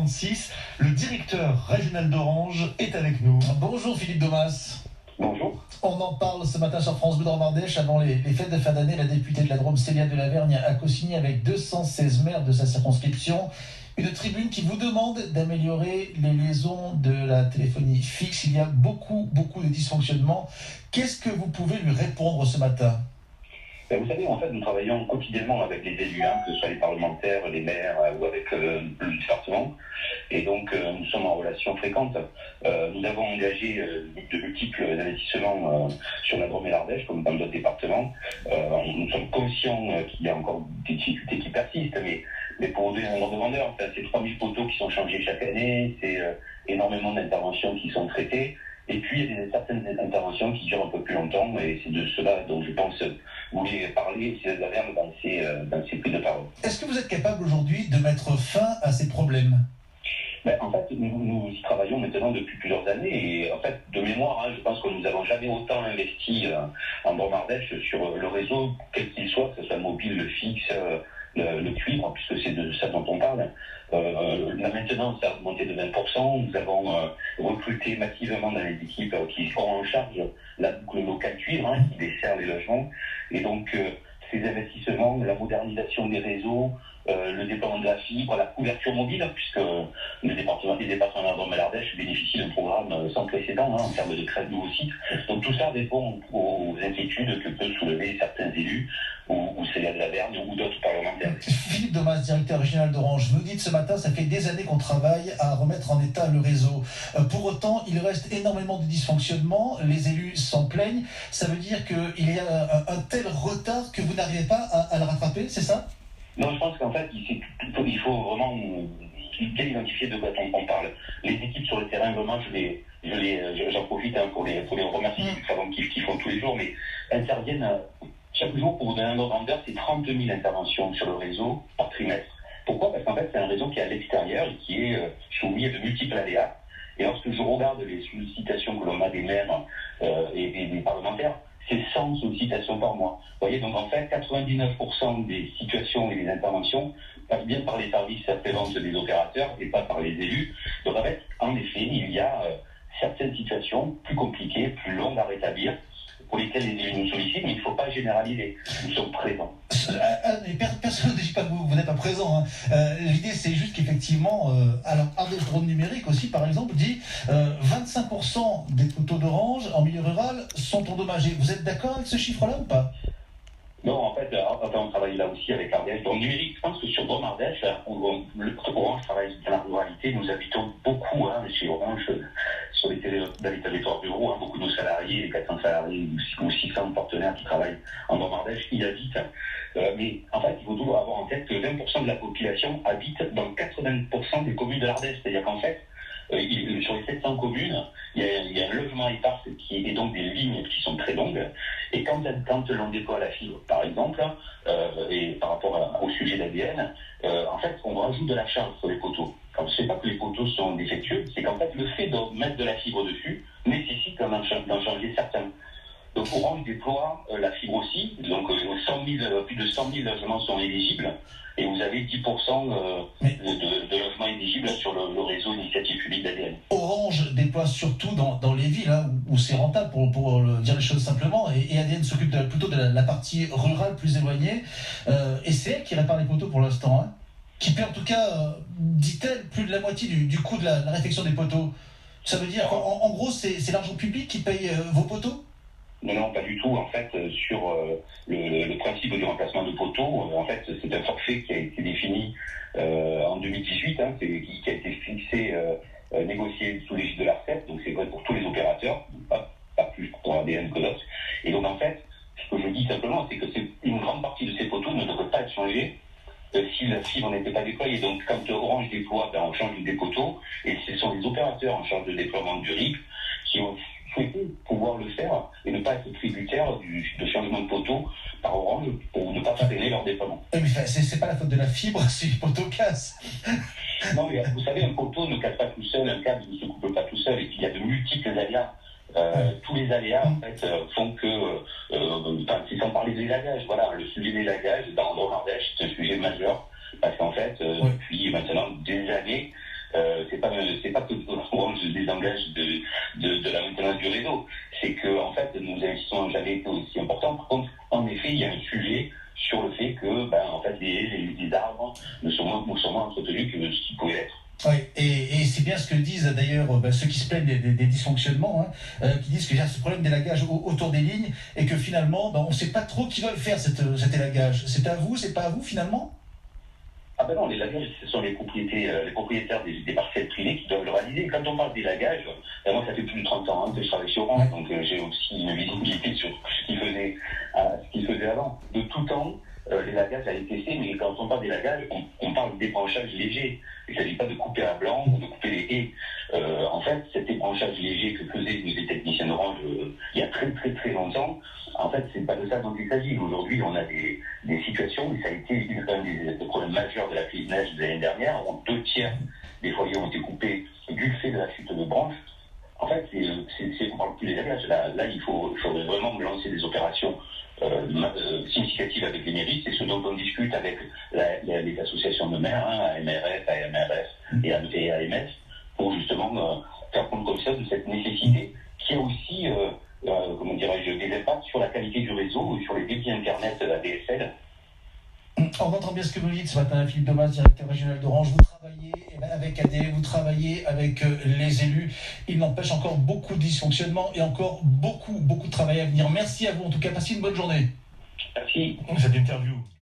56. Le directeur régional d'Orange est avec nous. Bonjour Philippe Domas. Bonjour. On en parle ce matin sur France Bleu Drôme-Ardèche. Avant les fêtes de fin d'année, la députée de la Drôme, Célia Delavergne, a co-signé avec 216 maires de sa circonscription une tribune qui vous demande d'améliorer les liaisons de la téléphonie fixe. Il y a beaucoup de dysfonctionnements. Qu'est-ce que vous pouvez lui répondre ce matin ? Vous savez, en fait, nous travaillons quotidiennement avec les élus, que ce soit les parlementaires, les maires ou avec le département. Et donc, nous sommes en relation fréquente. Nous avons engagé de multiples investissements sur la Drôme et l'Ardèche, comme dans d'autres départements. Nous sommes conscients qu'il y a encore des difficultés qui persistent, mais pour donner un ordre de grandeur, c'est 3000 poteaux qui sont changés chaque année, c'est énormément d'interventions qui sont traitées. Et puis, il y a certaines interventions qui durent un peu plus longtemps, et c'est de cela dont je pense vous voulez parler, c'est la verbe dans ces prises de parole. Est-ce que vous êtes capable aujourd'hui de mettre fin à ces problèmes ? En fait, nous y travaillons maintenant depuis plusieurs années, et en fait, de mémoire, je pense que nous n'avons jamais autant investi en Drôme-Ardèche sur le réseau, quel qu'il soit, que ce soit mobile, le fixe, le cuivre, puisque c'est de ça dont on parle. La maintenance a augmenté de 20%. Nous avons recruté massivement dans les équipes qui seront en charge la boucle locale cuivre, qui dessert les logements. Et donc, ces investissements, la modernisation des réseaux, le déploiement de la fibre, la couverture mobile, puisque les départements de Drôme et l'Ardèche bénéficient d'un programme sans précédent en termes de création de nouveaux sites. Donc tout ça répond aux inquiétudes que peuvent soulever certains élus ou Célia Delavergne ou d'autres parlementaires. Philippe Domas, directeur régional d'Orange, nous dites ce matin, ça fait des années qu'on travaille à remettre en état le réseau. Pour autant, il reste énormément de dysfonctionnements, les élus s'en plaignent. Ça veut dire qu'il y a un tel retard que vous n'arrivez pas à le rattraper, c'est ça ? Non, je pense qu'en fait, il faut vraiment bien identifier de quoi on parle. Les équipes sur le terrain, vraiment, j'en profite pour les remercier du travail qu'ils font tous les jours, mais interviennent chaque jour pour vous donner un ordre de grandeur, c'est 30 000 interventions sur le réseau par trimestre. Pourquoi ? Parce qu'en fait, c'est un réseau qui est à l'extérieur et qui est soumis à de multiples aléas. Et lorsque je regarde les sollicitations que l'on a des maires et des parlementaires, c'est 100 sollicitations par mois. Vous voyez, donc en fait, 99% des situations et des interventions passent bien par les services après-vente des opérateurs et pas par les élus. Donc en fait, il y a certaines situations plus compliquées, plus longues à rétablir, pour lesquelles les élus nous sollicitent, mais il ne faut pas généraliser. Nous sommes présents. Personne ne dit pas que vous n'êtes pas présent. L'idée, c'est juste qu'effectivement, alors Ardèche Drôme Numérique aussi, par exemple, dit 25% des poteaux d'Orange en milieu rural sont endommagés. Vous êtes d'accord avec ce chiffre-là ou pas ? Non, en fait, on travaille là aussi avec Ardèche Drôme Numérique. Je pense que sur Drôme Ardèche, Orange travaille dans la ruralité. Nous habitons beaucoup chez Orange dans les territoires ruraux. Beaucoup de nos salariés, les 400 salariés ou 600 partenaires qui travaillent en Drôme Ardèche, y habitent. Mais en fait, il faut toujours avoir en tête que 20% de la population habite dans 80% des communes de l'Ardèche. C'est-à-dire qu'en fait, sur les 700 communes, il y a un logement épars et donc des lignes qui sont très longues. Et quand l'on déploie la fibre, par exemple, et par rapport au sujet d'ADN, en fait, on rajoute de la charge sur les poteaux. Ce n'est pas que les poteaux sont défectueux, c'est qu'en fait, le fait de mettre de la fibre dessus nécessite d'en changer certains. Donc Orange déploie la fibre aussi, donc plus de 100 000 logements sont éligibles, et vous avez 10% de logements éligibles sur le réseau d'initiative publique d'ADN. Orange déploie surtout dans les villes, où c'est rentable, pour dire les choses simplement, et ADN s'occupe plutôt de la partie rurale plus éloignée, et c'est elle qui répare les poteaux pour l'instant, qui paie en tout cas, dit-elle, plus de la moitié du coût de la réfection des poteaux. Ça veut dire qu'en gros, c'est l'argent public qui paye vos poteaux ? Non, pas du tout. En fait, sur le principe du remplacement de poteaux, en fait, c'est un forfait qui a été défini en 2018, qui a été fixé, négocié sous l'égide de l'ARCEP, donc c'est vrai pour tous les opérateurs, pas plus pour ADN que d'autres. Et donc, en fait, ce que je dis simplement, c'est que une grande partie de ces poteaux ne devrait pas être changée si la fibre n'était pas déployée. Donc, quand Orange déploie, on change des poteaux, et ce sont les opérateurs en charge de déploiement du RIP qui ont souhaité pouvoir le faire et ne pas être tributaire de changement de poteau par Orange pour ne pas freiner leur déploiement. Mais c'est pas la faute de la fibre si les poteaux cassent. Non, mais vous savez, un poteau ne casse pas tout seul, un câble ne se coupe pas tout seul, et qu'il y a de multiples aléas. Tous les aléas, en fait, font que, c'est sans parler des élagages, voilà, le sujet des élagages dans Drôme-Ardèche, c'est un sujet majeur, parce qu'en fait, depuis maintenant des années, pas que Orange se désengage de la maintenance du réseau. C'est que, en fait, nos investissements n'ont jamais été aussi importants. Par contre, en effet, il y a un sujet sur le fait que, en fait, les arbres ne sont moins entretenus que ce qu'ils pouvaient être. Oui, et c'est bien ce que disent d'ailleurs ceux qui se plaignent des dysfonctionnements, qui disent qu'il y a ce problème d'élagage autour des lignes et que finalement, on ne sait pas trop qui va le faire cet élagage. C'est à vous, c'est pas à vous finalement? Ah ben non, l'élagage, ce sont les propriétaires des parcelles privées qui doivent le réaliser. Quand on parle d'élagage, moi ça fait plus de 30 ans que je travaille sur Orange, donc j'ai aussi une visibilité sur ce qu'ils faisaient avant. De tout temps, l'élagage a été fait, mais quand on parle d'élagage, on parle d'ébranchage léger. Il ne s'agit pas de couper à blanc ou de couper les haies. En fait, cet ébranchage léger que faisaient les techniciens d'Orange il y a très très très longtemps, en fait, c'est pas de ça dont il s'agit. Aujourd'hui, on a des situations, et ça a été un des problèmes majeurs de la crise neige de l'année dernière, où 2/3 des foyers ont été coupés du fait de la chute de branches. En fait, on ne parle plus d'élagage. Là, il faudrait vraiment lancer des opérations significatives avec les mairies. C'est ce dont on discute avec les associations de maires, AMRF, AMRF et AMS, pour justement faire prendre conscience de cette nécessité qui a aussi, comment dirais-je, des impacts sur la qualité du réseau, sur les débits Internet de la DSL. On entend bien ce que vous dites ce matin, Philippe Domas, directeur régional d'Orange. Vous travaillez avec ADL, vous travaillez avec les élus. Il n'empêche encore beaucoup de dysfonctionnements et encore beaucoup de travail à venir. Merci à vous, en tout cas, passez une bonne journée. Merci. Cette interview.